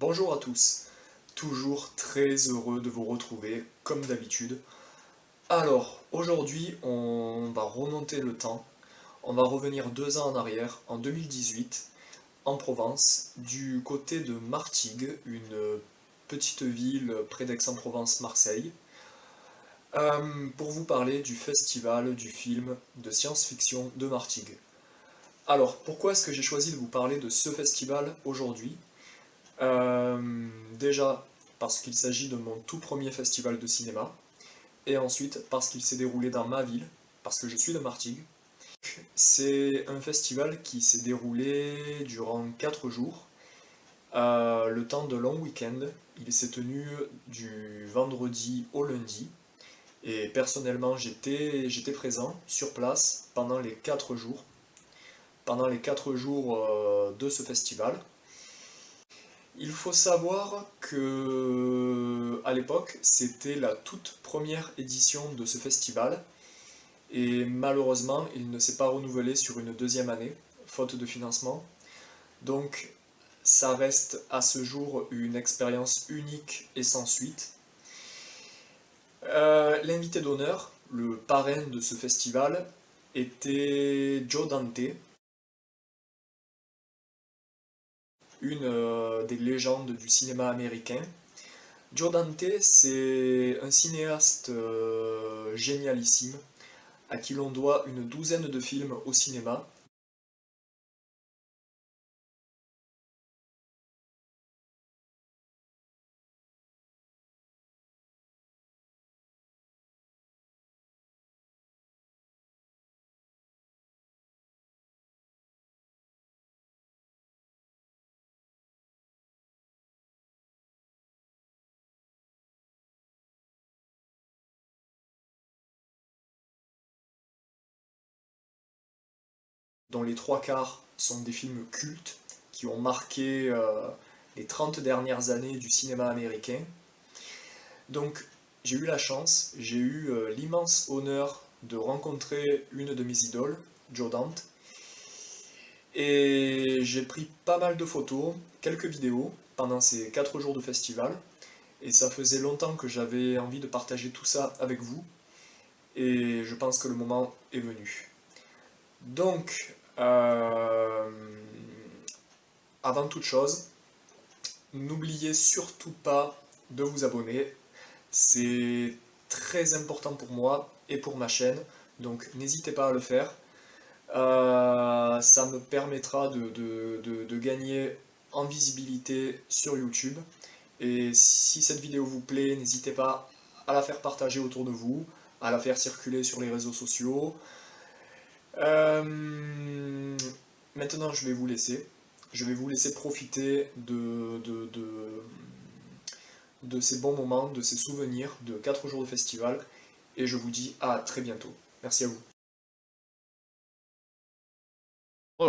Bonjour à tous, toujours très heureux de vous retrouver comme d'habitude. Alors, aujourd'hui on va remonter le temps, on va revenir 2 ans en arrière, en 2018, en Provence, du côté de Martigues, une petite ville près d'Aix-en-Provence, Marseille, pour vous parler du festival du film de science-fiction de Martigues. Alors, pourquoi est-ce que j'ai choisi de vous parler de ce festival aujourd'hui? Déjà parce qu'il s'agit de mon tout premier festival de cinéma, et ensuite parce qu'il s'est déroulé dans ma ville, parce que je suis de Martigues. C'est un festival qui s'est déroulé durant 4 jours, le temps de long week-end. Il s'est tenu du vendredi au lundi, et personnellement j'étais présent sur place pendant les 4 jours, de ce festival. Il faut savoir que à l'époque, c'était la toute première édition de ce festival et malheureusement, il ne s'est pas renouvelé sur une deuxième année, faute de financement. Donc, ça reste à ce jour une expérience unique et sans suite. L'invité d'honneur, le parrain de ce festival, était Joe Dante, une des légendes du cinéma américain. Joe Dante, c'est un cinéaste génialissime, à qui l'on doit une douzaine de films au cinéma. Dont les 3/4 sont des films cultes qui ont marqué les 30 dernières années du cinéma américain. Donc j'ai eu la chance, j'ai eu l'immense honneur de rencontrer une de mes idoles, Joe Dante, et j'ai pris pas mal de photos, quelques vidéos pendant ces 4 jours de festival, et ça faisait longtemps que j'avais envie de partager tout ça avec vous, et je pense que le moment est venu. Donc, avant toute chose, n'oubliez surtout pas de vous abonner. C'est très important pour moi et pour ma chaîne, donc n'hésitez pas à le faire. Ça me permettra de gagner en visibilité sur YouTube. Et si cette vidéo vous plaît, n'hésitez pas à la faire partager autour de vous, à la faire circuler sur les réseaux sociaux. Maintenant, je vais vous laisser. Je vais vous laisser profiter de ces bons moments, de ces souvenirs de 4 jours de festival. Et je vous dis à très bientôt. Merci à vous.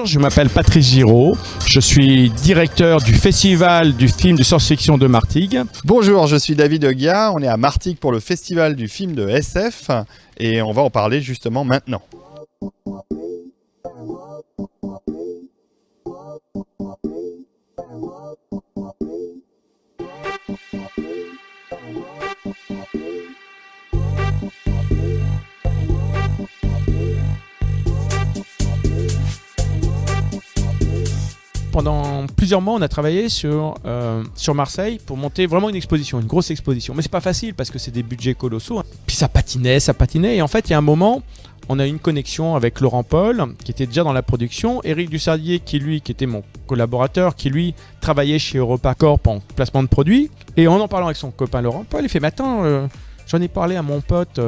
Je m'appelle Patrice Giraud, je suis directeur du festival du film de science-fiction de Martigues. Bonjour, je suis David Ogia, on est à Martigues pour le festival du film de SF et on va en parler justement maintenant. Pendant plusieurs mois, on a travaillé sur Marseille pour monter vraiment une exposition, une grosse exposition. Mais c'est pas facile parce que c'est des budgets colossaux. Puis ça patinait. Et en fait, il y a un moment, on a eu une connexion avec Laurent Paul, qui était déjà dans la production. Éric Dussardier, qui était mon collaborateur, qui lui travaillait chez EuropaCorp en placement de produits. Et en parlant avec son copain Laurent Paul, il fait « Mais attends, j'en ai parlé à mon pote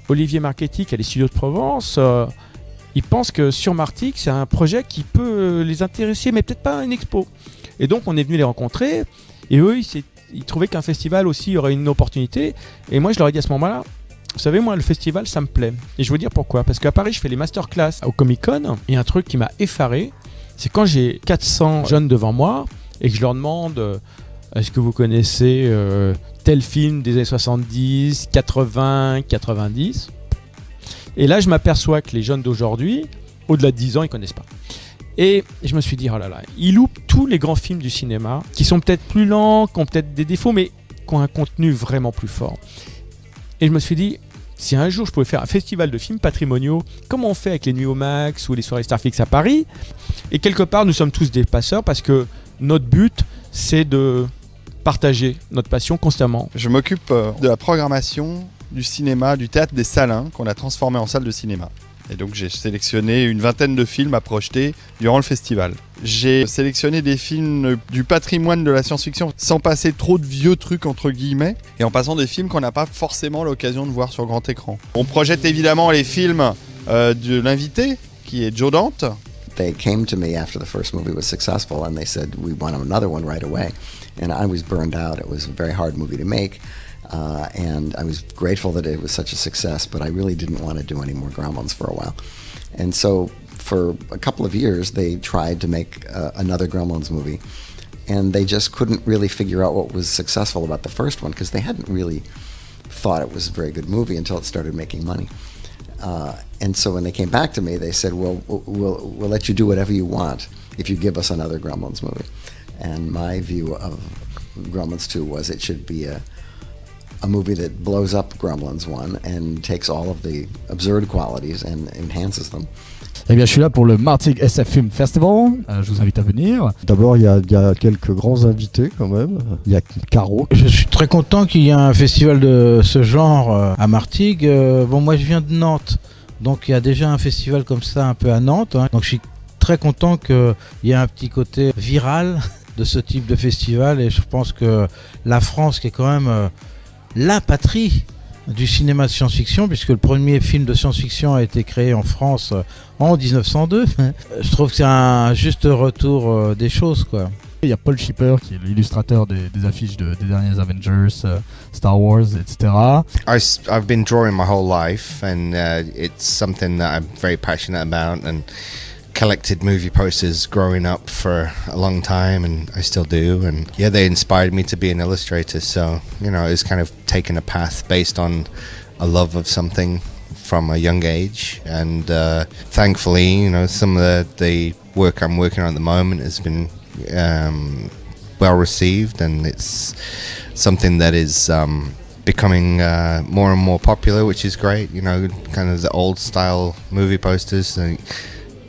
Olivier Marchetti, qui a les studios de Provence. Il pense que sur Martigues, c'est un projet qui peut les intéresser, mais peut-être pas une expo. » Et donc, on est venu les rencontrer. Et eux, ils trouvaient qu'un festival aussi aurait une opportunité. Et moi, je leur ai dit à ce moment-là, vous savez, moi, le festival, ça me plaît. Et je vais vous dire pourquoi. Parce qu'à Paris, je fais les masterclass au Comic-Con. Et un truc qui m'a effaré, c'est quand j'ai 400 jeunes devant moi et que je leur demande est-ce que vous connaissez tel film des années 70, 80, 90 ? Et là, je m'aperçois que les jeunes d'aujourd'hui, au-delà de 10 ans, ils ne connaissent pas. Et je me suis dit, oh là là, il loupe tous les grands films du cinéma, qui sont peut-être plus lents, qui ont peut-être des défauts, mais qui ont un contenu vraiment plus fort. Et je me suis dit, si un jour je pouvais faire un festival de films patrimoniaux, comme on fait avec les Nuits au Max ou les soirées Starflix à Paris, et quelque part nous sommes tous des passeurs parce que notre but c'est de partager notre passion constamment. Je m'occupe de la programmation du cinéma, du théâtre des Salins, qu'on a transformé en salle de cinéma. Et donc j'ai sélectionné une vingtaine de films à projeter durant le festival. J'ai sélectionné des films du patrimoine de la science-fiction sans passer trop de vieux trucs entre guillemets et en passant des films qu'on n'a pas forcément l'occasion de voir sur grand écran. On projette évidemment les films de l'invité qui est Joe Dante. They came to me after the first movie was successful and they said, we want another one right away. And I was burned out. It was a very hard movie to make. And I was grateful that it was such a success, but I really didn't want to do any more Gremlins for a while. And so for a couple of years, they tried to make another Gremlins movie. And they just couldn't really figure out what was successful about the first one because they hadn't really thought it was a very good movie until it started making money. And so when they came back to me, they said, well, we'll let you do whatever you want if you give us another Gremlins movie. And my view of Gremlins 2 was it should be a movie that blows up Gremlins 1 and takes all of the absurd qualities and enhances them. Eh bien, je suis là pour le Martigues SF Film Festival. Je vous invite à venir. D'abord, il y a quelques grands invités quand même. Il y a Caro. Je suis très content qu'il y ait un festival de ce genre à Martigues. Bon, moi, je viens de Nantes, donc il y a déjà un festival comme ça un peu à Nantes. Donc, je suis très content qu'il y ait un petit côté viral de ce type de festival. Et je pense que la France, qui est quand même la patrie du cinéma de science-fiction, puisque le premier film de science-fiction a été créé en France en 1902. Je trouve que c'est un juste retour des choses, quoi. Il y a Paul Schipper qui est l'illustrateur des affiches des derniers Avengers, Star Wars, etc. I've been drawing my whole life and it's something that I'm very passionate about and collected movie posters growing up for a long time and I still do, and yeah, they inspired me to be an illustrator, so you know, it was kind of taking a path based on a love of something from a young age, and thankfully, you know, some of the work I'm working on at the moment has been well received, and it's something that is becoming more and more popular, which is great. You know, kind of the old style movie posters,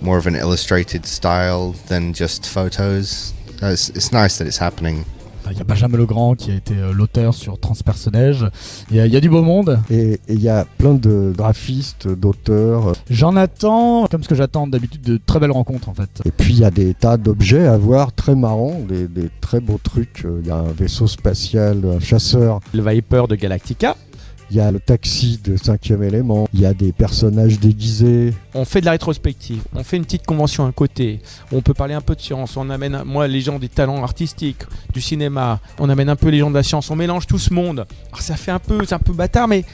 more of an illustrated style than just photos. It's nice that it's happening. Il y a Benjamin Legrand qui a été l'auteur sur Transpersonnage. Il y a du beau monde. Et il y a plein de graphistes, d'auteurs. J'en attends, comme ce que j'attends d'habitude, de très belles rencontres en fait. Et puis il y a des tas d'objets à voir très marrants, des très beaux trucs. Il y a un vaisseau spatial, un chasseur. Le Viper de Galactica. Il y a le taxi de 5e élément, il y a des personnages déguisés. On fait de la rétrospective, on fait une petite convention à côté, on peut parler un peu de science, on amène, moi, les gens des talents artistiques, du cinéma, on amène un peu les gens de la science, on mélange tout ce monde. Alors c'est un peu bâtard, mais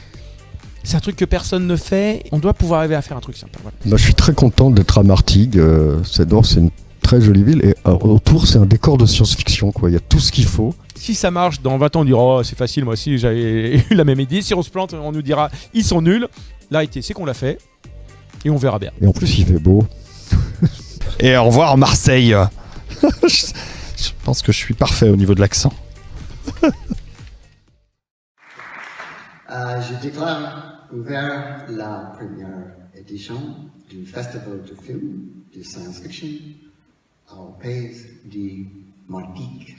c'est un truc que personne ne fait, on doit pouvoir arriver à faire un truc sympa. Voilà. Moi, je suis très content d'être à Martigues, c'est une très jolie ville, et autour c'est un décor de science-fiction, quoi. Il y a tout ce qu'il faut. Si ça marche, dans 20 ans on dira oh, c'est facile, moi aussi j'avais eu la même idée. Si on se plante, on nous dira ils sont nuls. La réalité c'est qu'on l'a fait et on verra bien. Et en plus il fait beau. Et au revoir Marseille. Je pense que je suis parfait au niveau de l'accent. Je déclare ouvert la première édition du Festival de film de science-fiction au pays de Martigues.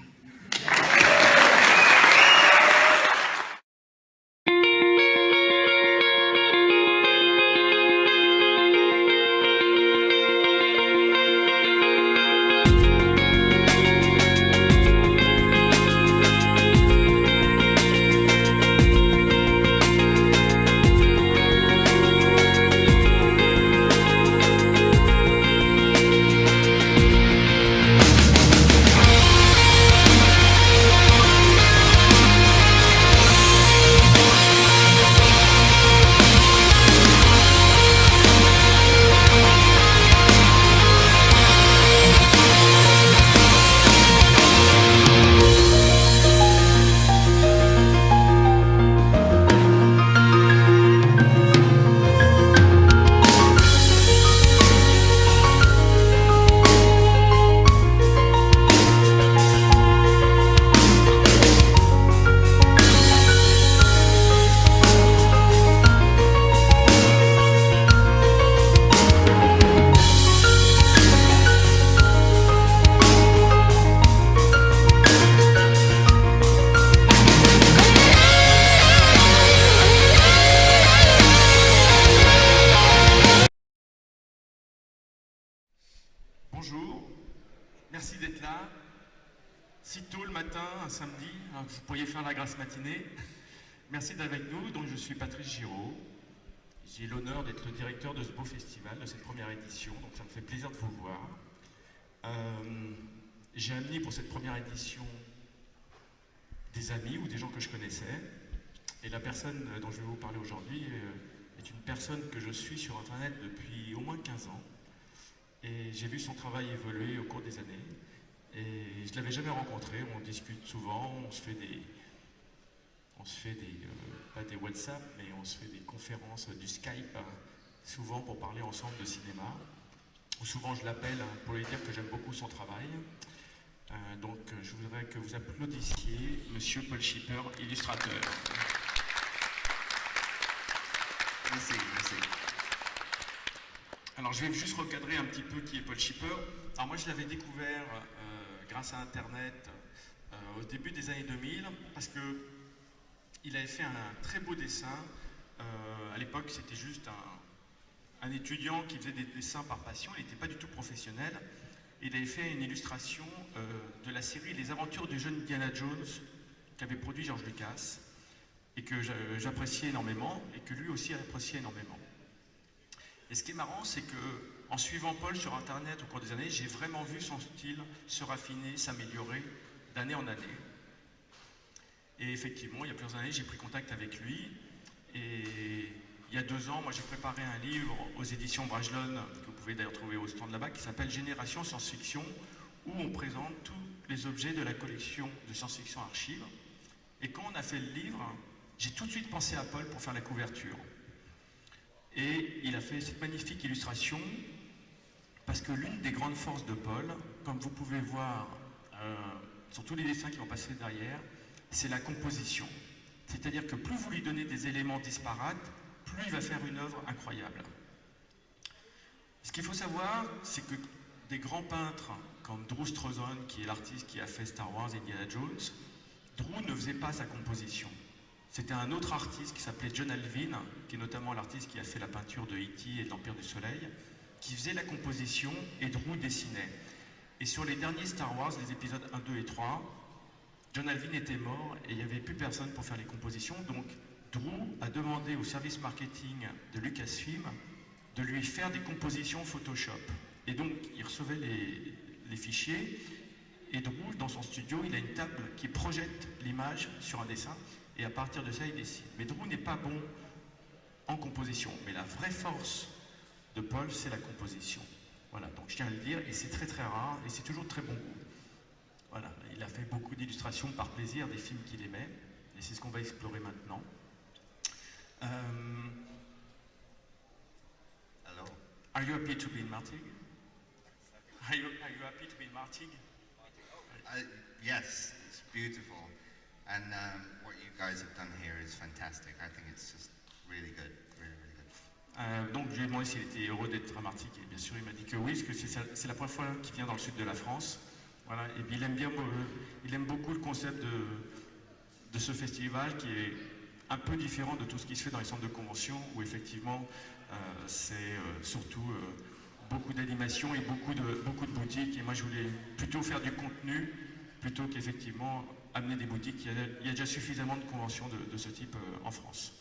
si tôt le matin, un samedi, hein, vous pourriez faire la grasse matinée. Merci d'être avec nous. Donc, je suis Patrice Giraud. J'ai l'honneur d'être le directeur de ce beau festival, de cette première édition. Donc, ça me fait plaisir de vous voir. J'ai amené pour cette première édition des amis ou des gens que je connaissais. Et la personne dont je vais vous parler aujourd'hui est une personne que je suis sur Internet depuis au moins 15 ans. Et j'ai vu son travail évoluer au cours des années. Et je ne l'avais jamais rencontré, on discute souvent, on se fait pas des WhatsApp, mais on se fait des conférences, du Skype, souvent pour parler ensemble de cinéma. Ou souvent je l'appelle pour lui dire que j'aime beaucoup son travail. Donc je voudrais que vous applaudissiez Monsieur Paul Schipper, illustrateur. Merci, merci. Alors je vais juste recadrer un petit peu qui est Paul Schipper. Alors moi je l'avais découvert grâce à Internet au début des années 2000 parce qu'il avait fait un très beau dessin. À l'époque c'était juste un étudiant qui faisait des dessins par passion, il n'était pas du tout professionnel. Il avait fait une illustration de la série Les Aventures du jeune Indiana Jones qu'avait produit George Lucas et que j'appréciais énormément et que lui aussi appréciait énormément. Et ce qui est marrant, c'est que en suivant Paul sur Internet au cours des années, j'ai vraiment vu son style se raffiner, s'améliorer d'année en année. Et effectivement, il y a plusieurs années, j'ai pris contact avec lui. Et il y a 2 ans, moi j'ai préparé un livre aux éditions Brajlon, que vous pouvez d'ailleurs trouver au stand là-bas, qui s'appelle Génération Science-Fiction, où on présente tous les objets de la collection de Science-Fiction Archives. Et quand on a fait le livre, j'ai tout de suite pensé à Paul pour faire la couverture. Et il a fait cette magnifique illustration parce que l'une des grandes forces de Paul, comme vous pouvez voir sur tous les dessins qui vont passer derrière, c'est la composition. C'est-à-dire que plus vous lui donnez des éléments disparates, plus il va faire une œuvre incroyable. Ce qu'il faut savoir, c'est que des grands peintres comme Drew Struzan, qui est l'artiste qui a fait Star Wars et Indiana Jones, Drew ne faisait pas sa composition. C'était un autre artiste qui s'appelait John Alvin, qui est notamment l'artiste qui a fait la peinture de E.T. et de l'Empire du Soleil, qui faisait la composition et Drew dessinait. Et sur les derniers Star Wars, les épisodes 1, 2 et 3, John Alvin était mort et il n'y avait plus personne pour faire les compositions. Donc Drew a demandé au service marketing de Lucasfilm de lui faire des compositions Photoshop. Et donc il recevait les fichiers et Drew, dans son studio, il a une table qui projette l'image sur un dessin. Et à partir de ça, il dessine. Mais Drew n'est pas bon en composition. Mais la vraie force de Paul, c'est la composition. Voilà, donc je tiens à le dire, et c'est très très rare, et c'est toujours de très bon goût. Voilà, il a fait beaucoup d'illustrations par plaisir, des films qu'il aimait, et c'est ce qu'on va explorer maintenant. Hello. Are you happy to be in Martigues? Are you happy to be in Martigues? Yes, it's beautiful. And what you guys have done here is fantastic. I think it's just really good, really, really good. Donc je lui ai demandé s'il était heureux d'être à Martigues, et bien sûr il m'a dit que oui, parce que c'est la première fois qu'il vient dans le sud de la France. Voilà, et puis il aime beaucoup le concept de ce festival qui est un peu différent de tout ce qui se fait dans les centres de convention, où effectivement c'est surtout beaucoup d'animation et beaucoup de boutiques. Et moi je voulais plutôt faire du contenu plutôt qu'effectivement amener des boutiques. Il y a déjà suffisamment de conventions de ce type en France.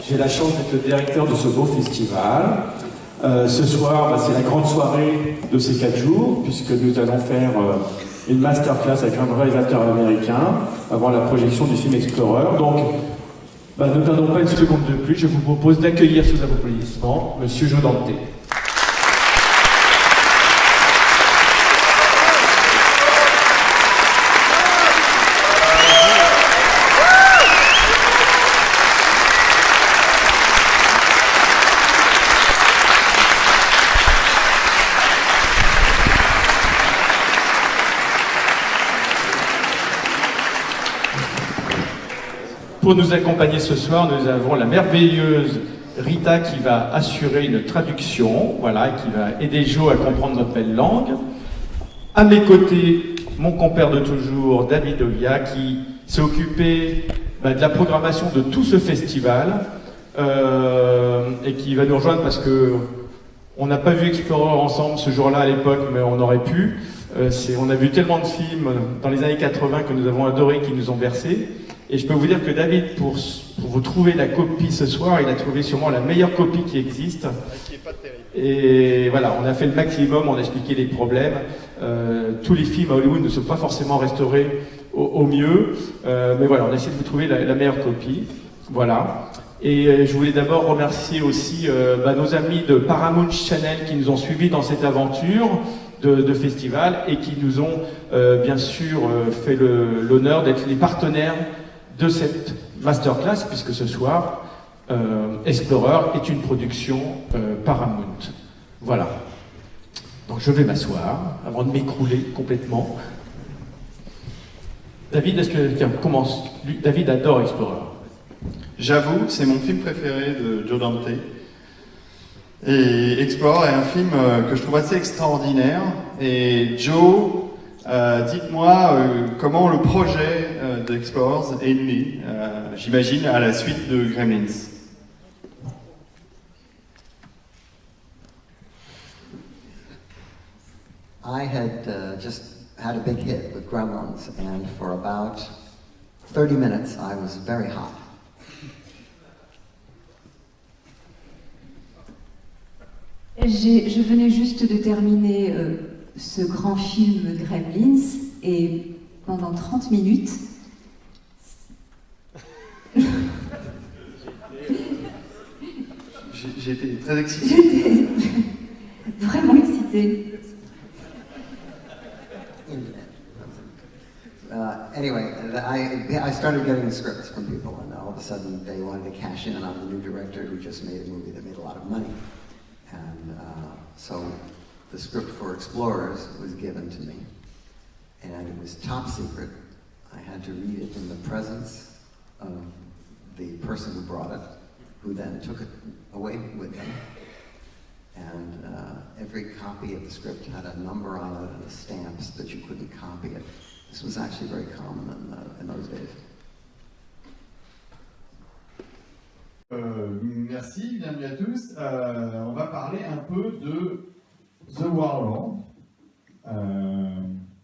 J'ai la chance d'être le directeur de ce beau festival. Ce soir, c'est la grande soirée de ces 4 jours, puisque nous allons faire une masterclass avec un réalisateur américain avant la projection du film Explorer. Donc, ne perdons pas une seconde de plus, je vous propose d'accueillir sous applaudissements Monsieur Joe Dante. Pour nous accompagner ce soir, nous avons la merveilleuse Rita qui va assurer une traduction, voilà, et qui va aider Joe à comprendre notre belle langue. À mes côtés, mon compère de toujours, David Ovia, qui s'est occupé de la programmation de tout ce festival et qui va nous rejoindre parce que on n'a pas vu Explorer ensemble ce jour-là à l'époque, mais on aurait pu. On a vu tellement de films dans les années 80 que nous avons adoré, qui nous ont bercés. Et je peux vous dire que David, pour vous trouver la copie ce soir, il a trouvé sûrement la meilleure copie qui existe. Qui est pas terrible. Et voilà, on a fait le maximum, on a expliqué les problèmes. Tous les films à Hollywood ne sont pas forcément restaurés au mieux. Mais voilà, on a essayé de vous trouver la meilleure copie. Voilà. Et je voulais d'abord remercier aussi nos amis de Paramount Channel qui nous ont suivis dans cette aventure de festival et qui nous ont bien sûr fait l'honneur d'être les partenaires de cette masterclass, puisque ce soir, Explorer est une production Paramount. Voilà. Donc je vais m'asseoir avant de m'écrouler complètement. David, tiens, commence. David adore Explorer. J'avoue, c'est mon film préféré de Joe Dante. Et Explorer est un film que je trouve assez extraordinaire. Et Joe, dites-moi comment le projet d'Explorers est né, j'imagine, à la suite de Gremlins. I had just had a big hit with Gremlins, and for about 30 minutes I was very hot. Je venais juste de terminer ce grand film Gremlins, et pendant 30 minutes, J'ai été très excitée. j'étais vraiment excitée. Anyway, I started getting scripts from people, and all of a sudden they wanted to cash in on the new director who just made a movie that made a lot of money. And so the script for Explorers was given to me, and it was top secret. I had to read it in the presence of the person who brought it, who then took it away with them. And every copy of the script had a number on it and a stamp so that you couldn't copy it. This was actually very common in those days. Merci, bienvenue à tous. On va parler un peu de The Warlord.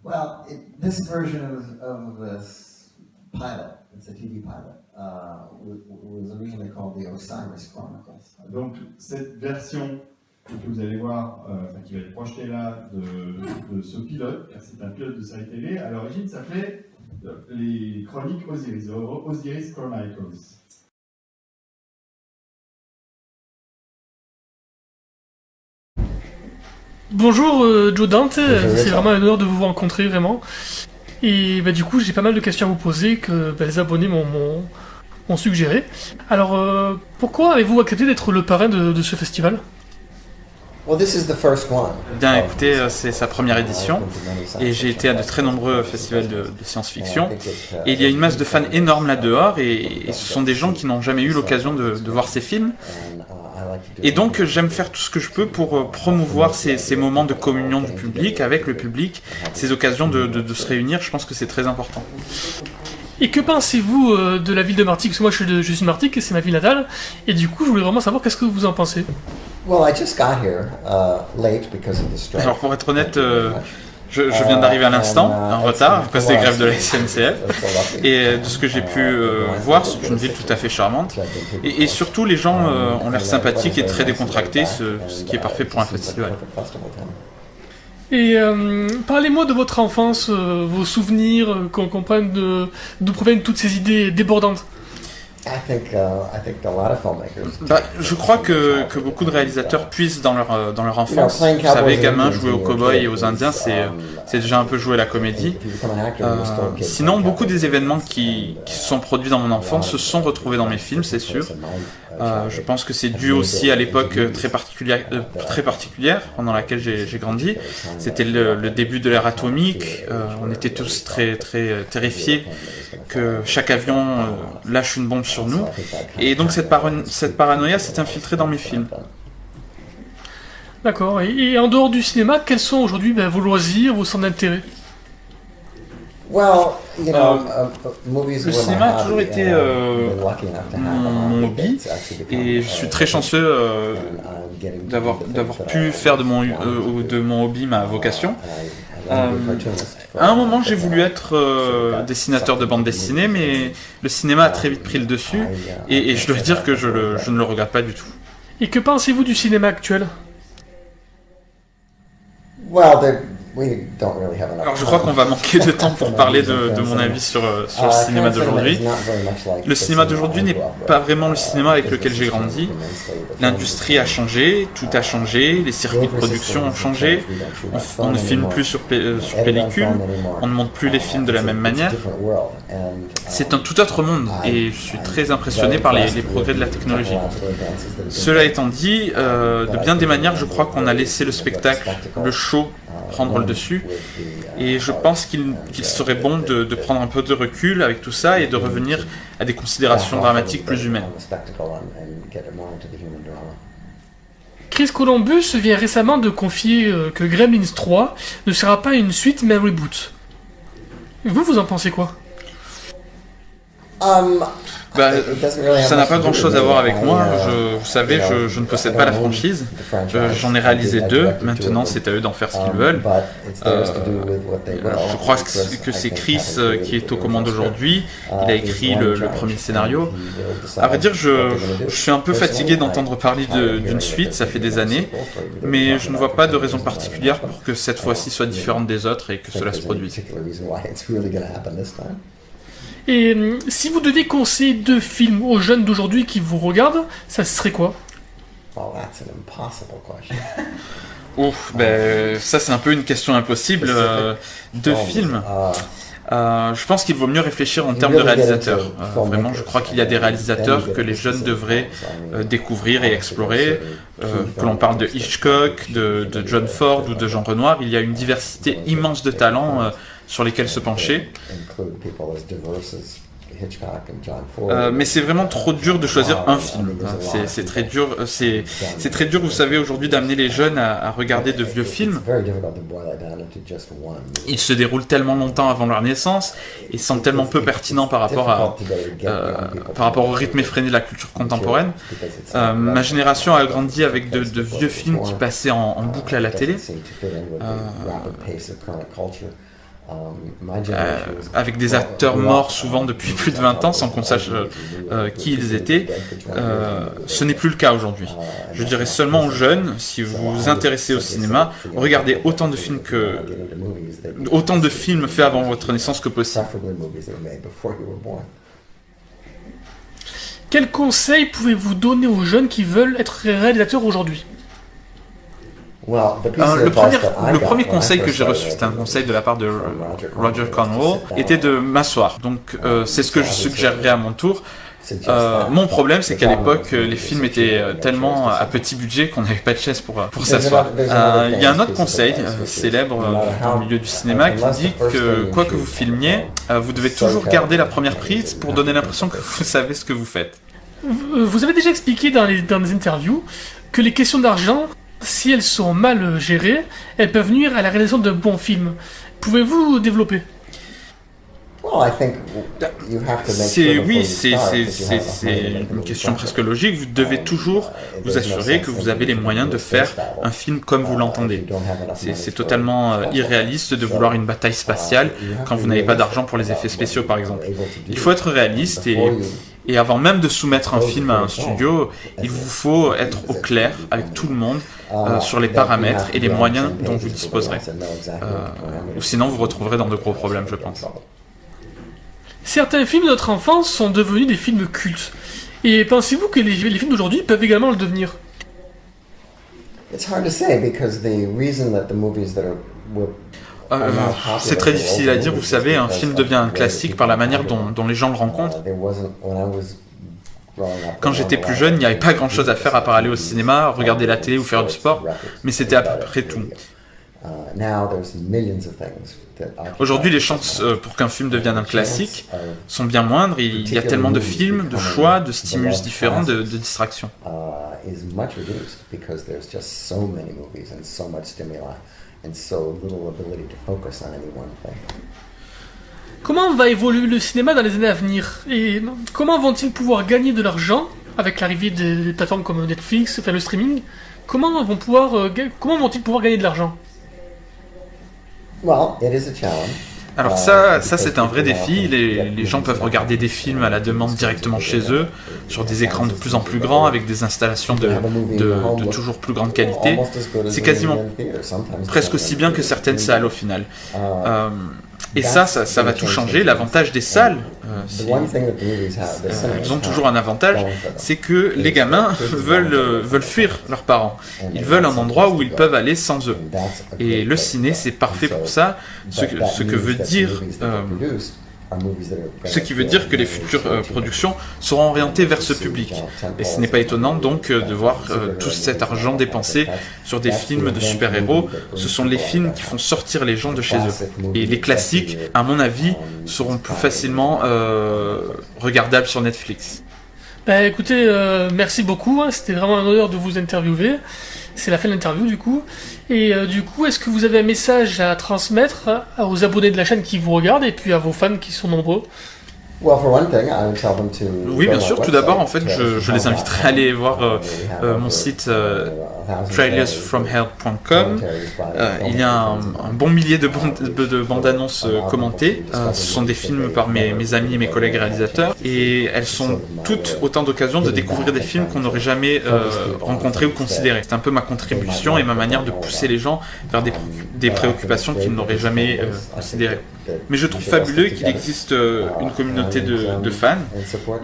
Well, this version of this pilot, it's a TV pilot, was originally called the Osiris Chronicles. Donc cette version que vous allez voir, qui va être projetée là, de ce pilote, car c'est un pilote de série télé, à l'origine s'appelait les Chroniques Osiris, Osiris Chronicles. Bonjour Joe Dante, c'est vraiment un honneur de vous rencontrer vraiment. Et du coup j'ai pas mal de questions à vous poser que les abonnés m'ont suggéré. Alors pourquoi avez-vous accepté d'être le parrain de ce festival ? Bien écoutez, c'est sa première édition et j'ai été à de très nombreux festivals de science-fiction et il y a une masse de fans énorme là dehors et ce sont des gens qui n'ont jamais eu l'occasion de voir ces films. Et donc j'aime faire tout ce que je peux pour promouvoir ces moments de communion du public avec le public, ces occasions de se réunir, je pense que c'est très important. Et que pensez-vous de la ville de Martigues ? Parce que moi je suis de Martigues et c'est ma ville natale, et du coup je voulais vraiment savoir qu'est-ce que vous en pensez. Well, I just got here late because of the strike. Alors pour être honnête, Je viens d'arriver à l'instant, en retard, à cause des grèves de la SNCF. Et de ce que j'ai pu voir, c'est une ville tout à fait charmante. Et surtout, les gens ont l'air sympathiques et très décontractés, ce qui est parfait pour un festival. Et parlez-moi de votre enfance, vos souvenirs, qu'on comprenne d'où proviennent toutes ces idées débordantes. Je crois que beaucoup de réalisateurs puissent dans leur enfance. Vous savez, gamin, jouer aux cow-boys et aux indiens, c'est déjà un peu jouer la comédie. Sinon, beaucoup des événements qui se sont produits dans mon enfance se sont retrouvés dans mes films, c'est sûr. Je pense que c'est dû aussi à l'époque très particulière pendant laquelle j'ai grandi. C'était le début de l'ère atomique. On était tous très terrifiés que chaque avion lâche une bombe sur nous. Et donc cette paranoïa s'est infiltrée dans mes films. D'accord. Et en dehors du cinéma, quels sont aujourd'hui vos loisirs, vos centres d'intérêt? Le cinéma a toujours été mon hobby et je suis très chanceux d'avoir pu faire de mon hobby ma vocation. À un moment, j'ai voulu être dessinateur de bande dessinée, mais le cinéma a très vite pris le dessus et je dois dire que je ne le regarde pas du tout. Et que pensez-vous du cinéma actuel? Alors je crois qu'on va manquer de temps pour parler de mon avis sur le cinéma d'aujourd'hui. Le cinéma d'aujourd'hui n'est pas vraiment le cinéma avec lequel j'ai grandi. L'industrie a changé, tout a changé, les circuits de production ont changé, on ne filme plus sur pellicule, on ne monte plus les films de la même manière. C'est un tout autre monde et je suis très impressionné par les progrès de la technologie. Cela étant dit, de bien des manières, je crois qu'on a laissé le spectacle, le show, prendre le dessus et je pense qu'il serait bon de prendre un peu de recul avec tout ça et de revenir à des considérations dramatiques plus humaines. Chris Columbus vient récemment de confier que Gremlins 3 ne sera pas une suite mais un reboot. Vous en pensez quoi? Ça n'a pas grand chose à voir avec moi. Vous savez, je ne possède pas la franchise. J'en ai réalisé 2. Maintenant, c'est à eux d'en faire ce qu'ils veulent. Je crois que c'est Chris qui est aux commandes aujourd'hui. Il a écrit le premier scénario. À vrai dire, je suis un peu fatigué d'entendre parler d'une suite. Ça fait des années. Mais je ne vois pas de raison particulière pour que cette fois-ci soit différente des autres et que cela se produise. Et si vous deviez conseiller 2 films aux jeunes d'aujourd'hui qui vous regardent, ça serait quoi? Ça c'est un peu une question impossible. 2 films. Je pense qu'il vaut mieux réfléchir en termes de réalisateurs. Vraiment, je crois qu'il y a des réalisateurs que les jeunes devraient découvrir et explorer. Que l'on parle de Hitchcock, de John Ford ou de Jean Renoir, il y a une diversité immense de talents sur lesquels se pencher. Mais c'est vraiment trop dur de choisir un film. C'est très dur. C'est très dur, vous savez, aujourd'hui, d'amener les jeunes à regarder de vieux films. Ils se déroulent tellement longtemps avant leur naissance et sont tellement peu pertinents par rapport au rythme effréné de la culture contemporaine. Ma génération a grandi avec de vieux films qui passaient en boucle à la télé. Avec des acteurs morts souvent depuis plus de 20 ans sans qu'on sache qui ils étaient. Ce n'est plus le cas aujourd'hui. Je dirais seulement aux jeunes, si vous vous intéressez au cinéma, regardez autant de films faits avant votre naissance que possible. Quel conseil pouvez-vous donner aux jeunes qui veulent être réalisateurs aujourd'hui? Le premier conseil que j'ai reçu, c'était un conseil de la part de Roger Cornwell, était de m'asseoir. Donc c'est ce que je suggérerais à mon tour. Mon problème, c'est qu'à l'époque, les films étaient tellement à petit budget qu'on n'avait pas de chaise pour s'asseoir. Il y a un autre conseil célèbre dans le milieu du cinéma qui dit que quoi que vous filmiez, vous devez toujours garder la première prise pour donner l'impression que vous savez ce que vous faites. Vous avez déjà expliqué dans des interviews que les questions d'argent, si elles sont mal gérées, elles peuvent nuire à la réalisation d'un bon film. Pouvez-vous développer? C'est une question presque logique. Vous devez toujours vous assurer que vous avez les moyens de faire un film comme vous l'entendez. C'est totalement irréaliste de vouloir une bataille spatiale quand vous n'avez pas d'argent pour les effets spéciaux, par exemple. Il faut être réaliste et avant même de soumettre un film à un studio, il vous faut être au clair avec tout le monde sur les paramètres et les moyens dont vous disposerez. Ou sinon, vous vous retrouverez dans de gros problèmes, je pense. Certains films de notre enfance sont devenus des films cultes. Et pensez-vous que les films d'aujourd'hui peuvent également le devenir? C'est très difficile à dire, vous savez, un film devient un classique par la manière dont les gens le rencontrent. Quand j'étais plus jeune, il n'y avait pas grand chose à faire à part aller au cinéma, regarder la télé ou faire du sport, mais c'était à peu près tout. Aujourd'hui, les chances pour qu'un film devienne un classique sont bien moindres. Il y a tellement de films, de choix, de stimulus différents, de distractions. Comment va évoluer le cinéma dans les années à venir? Et comment vont-ils pouvoir gagner de l'argent avec l'arrivée des plateformes comme Netflix, enfin le streaming? Comment vont-ils pouvoir gagner de l'argent? Alors ça c'est un vrai défi. Les gens peuvent regarder des films à la demande directement chez eux, sur des écrans de plus en plus grands, avec des installations de toujours plus grande qualité. C'est quasiment presque aussi bien que certaines salles au final. Et ça va tout changer. L'avantage des salles, elles ont toujours un avantage, c'est que les gamins veulent fuir leurs parents. Ils veulent un endroit où ils peuvent aller sans eux. Et le ciné, c'est parfait pour ça. Ce qui veut dire que les futures productions seront orientées vers ce public. Et ce n'est pas étonnant donc de voir tout cet argent dépensé sur des films de super-héros. Ce sont les films qui font sortir les gens de chez eux. Et les classiques, à mon avis, seront plus facilement regardables sur Netflix. Bah écoutez, merci beaucoup, hein, c'était vraiment un honneur de vous interviewer. C'est la fin de l'interview du coup. Et du coup, est-ce que vous avez un message à transmettre aux abonnés de la chaîne qui vous regardent et puis à vos fans qui sont nombreux? Oui, bien sûr. Tout d'abord, en fait, je les inviterai à aller voir mon site trailersfromhell.com. Il y a un bon millier de bandes-annonces commentées. Ce sont des films par mes amis et mes collègues réalisateurs. Et elles sont toutes autant d'occasions de découvrir des films qu'on n'aurait jamais rencontrés ou considérés. C'est un peu ma contribution et ma manière de pousser les gens vers des préoccupations qu'ils n'auraient jamais considérées. Mais je trouve fabuleux qu'il existe une communauté de fans.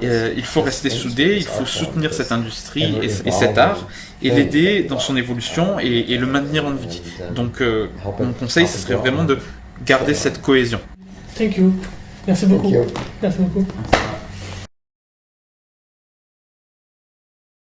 Il faut rester soudé, il faut soutenir cette industrie et cet art et l'aider dans son évolution et le maintenir en vie. Donc mon conseil, ce serait vraiment de garder cette cohésion. Thank you. Merci beaucoup. Merci beaucoup.